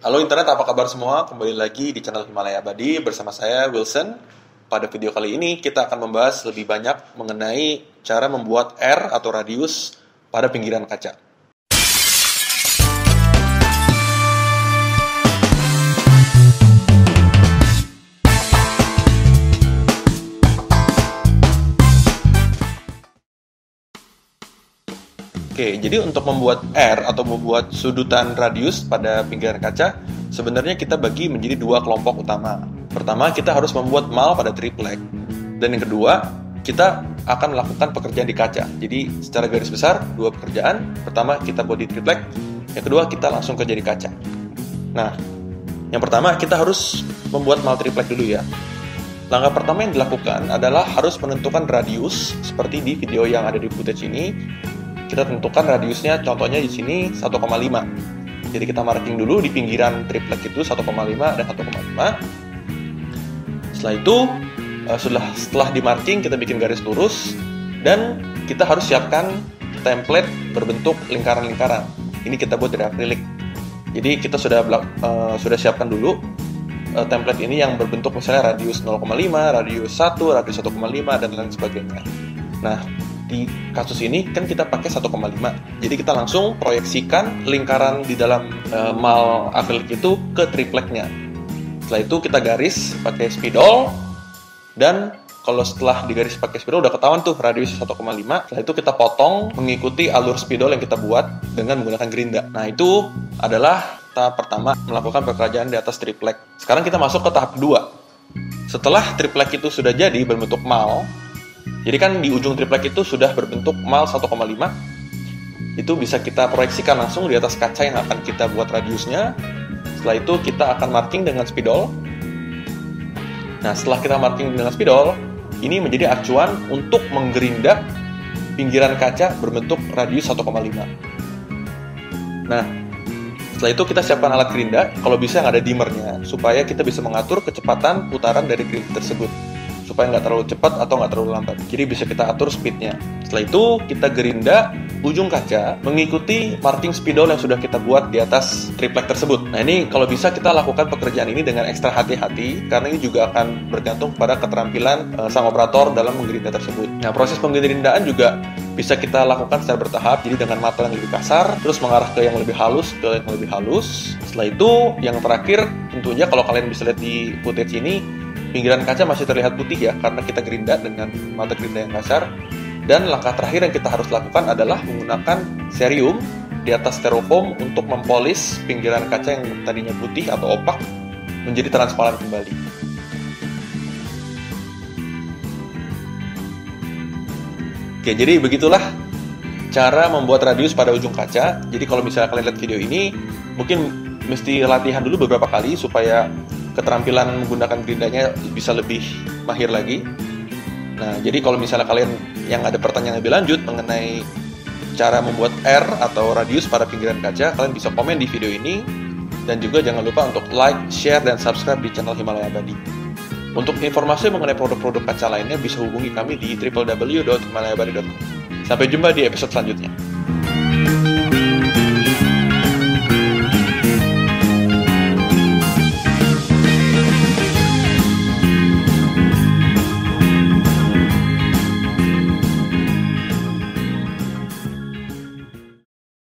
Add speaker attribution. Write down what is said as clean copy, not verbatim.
Speaker 1: Halo internet, apa kabar semua? Kembali lagi di channel Himalaya Abadi bersama saya, Wilson. Pada video kali ini, kita akan membahas lebih banyak mengenai cara membuat R atau radius pada pinggiran kaca. Oke, jadi untuk membuat R atau membuat sudutan radius pada pinggiran kaca, sebenarnya kita bagi menjadi dua kelompok utama. Pertama, kita harus membuat mal pada triplek. Dan yang kedua, kita akan melakukan pekerjaan di kaca. Jadi, secara garis besar, dua pekerjaan. Pertama, kita buat di triplek. Yang kedua, kita langsung kerja di kaca. Nah, yang pertama, kita harus membuat mal triplek dulu ya. Langkah pertama yang dilakukan adalah harus menentukan radius, seperti di video yang ada di footage ini. Kita tentukan radiusnya, contohnya di sini 1,5. Jadi kita marking dulu di pinggiran triplek itu 1,5 dan 1,5. Setelah itu, setelah di marking, kita bikin garis lurus dan kita harus siapkan template berbentuk lingkaran-lingkaran. Ini kita buat dari akrilik. Jadi kita sudah siapkan dulu template ini yang berbentuk misalnya radius 0,5, radius 1, radius 1,5 dan lain sebagainya. Nah, di kasus ini kan kita pakai 1,5, jadi kita langsung proyeksikan lingkaran di dalam mal akrilik itu ke tripleknya. Setelah itu kita garis pakai spidol, dan kalau setelah digaris pakai spidol udah ketahuan tuh radius 1,5. Setelah itu kita potong mengikuti alur spidol yang kita buat dengan menggunakan gerinda. Nah, itu adalah tahap pertama, melakukan pekerjaan di atas triplek. Sekarang kita masuk ke tahap kedua. Setelah triplek itu sudah jadi berbentuk mal, jadi kan di ujung triplek itu sudah berbentuk mal 1,5. Itu bisa kita proyeksikan langsung di atas kaca yang akan kita buat radiusnya. Setelah itu kita akan marking dengan spidol. Nah, setelah kita marking dengan spidol, ini menjadi acuan untuk menggerinda pinggiran kaca berbentuk radius 1,5. Nah, setelah itu kita siapkan alat gerinda, kalau bisa yang ada dimmernya, supaya kita bisa mengatur kecepatan putaran dari gerinda tersebut, supaya nggak terlalu cepat atau nggak terlalu lambat. Jadi bisa kita atur speednya. Setelah itu kita gerinda ujung kaca mengikuti marking spidol yang sudah kita buat di atas triplek tersebut. Nah, ini kalau bisa kita lakukan pekerjaan ini dengan ekstra hati-hati, karena ini juga akan bergantung pada keterampilan sang operator dalam menggerinda tersebut. Nah, proses penggerindaan juga bisa kita lakukan secara bertahap, jadi dengan mata yang lebih kasar, terus mengarah ke yang lebih halus, ke yang lebih halus. Setelah itu, yang terakhir, tentunya kalau kalian bisa lihat di footage ini, pinggiran kaca masih terlihat putih ya, karena kita gerinda dengan mata gerinda yang kasar. Dan langkah terakhir yang kita harus lakukan adalah menggunakan cerium di atas styrofoam untuk mempolis pinggiran kaca yang tadinya putih atau opak menjadi transparan kembali. Oke, jadi begitulah cara membuat radius pada ujung kaca. Jadi kalau misalnya kalian lihat video ini, mungkin mesti latihan dulu beberapa kali supaya keterampilan menggunakan gerindanya bisa lebih mahir lagi. Nah, jadi kalau misalnya kalian yang ada pertanyaan lebih lanjut mengenai cara membuat R atau radius pada pinggiran kaca, kalian bisa komen di video ini. Dan juga jangan lupa untuk like, share, dan subscribe di channel Himalaya Abadi. Untuk informasi mengenai produk-produk kaca lainnya bisa hubungi kami di www.himalayabadi.com. Sampai jumpa di episode selanjutnya.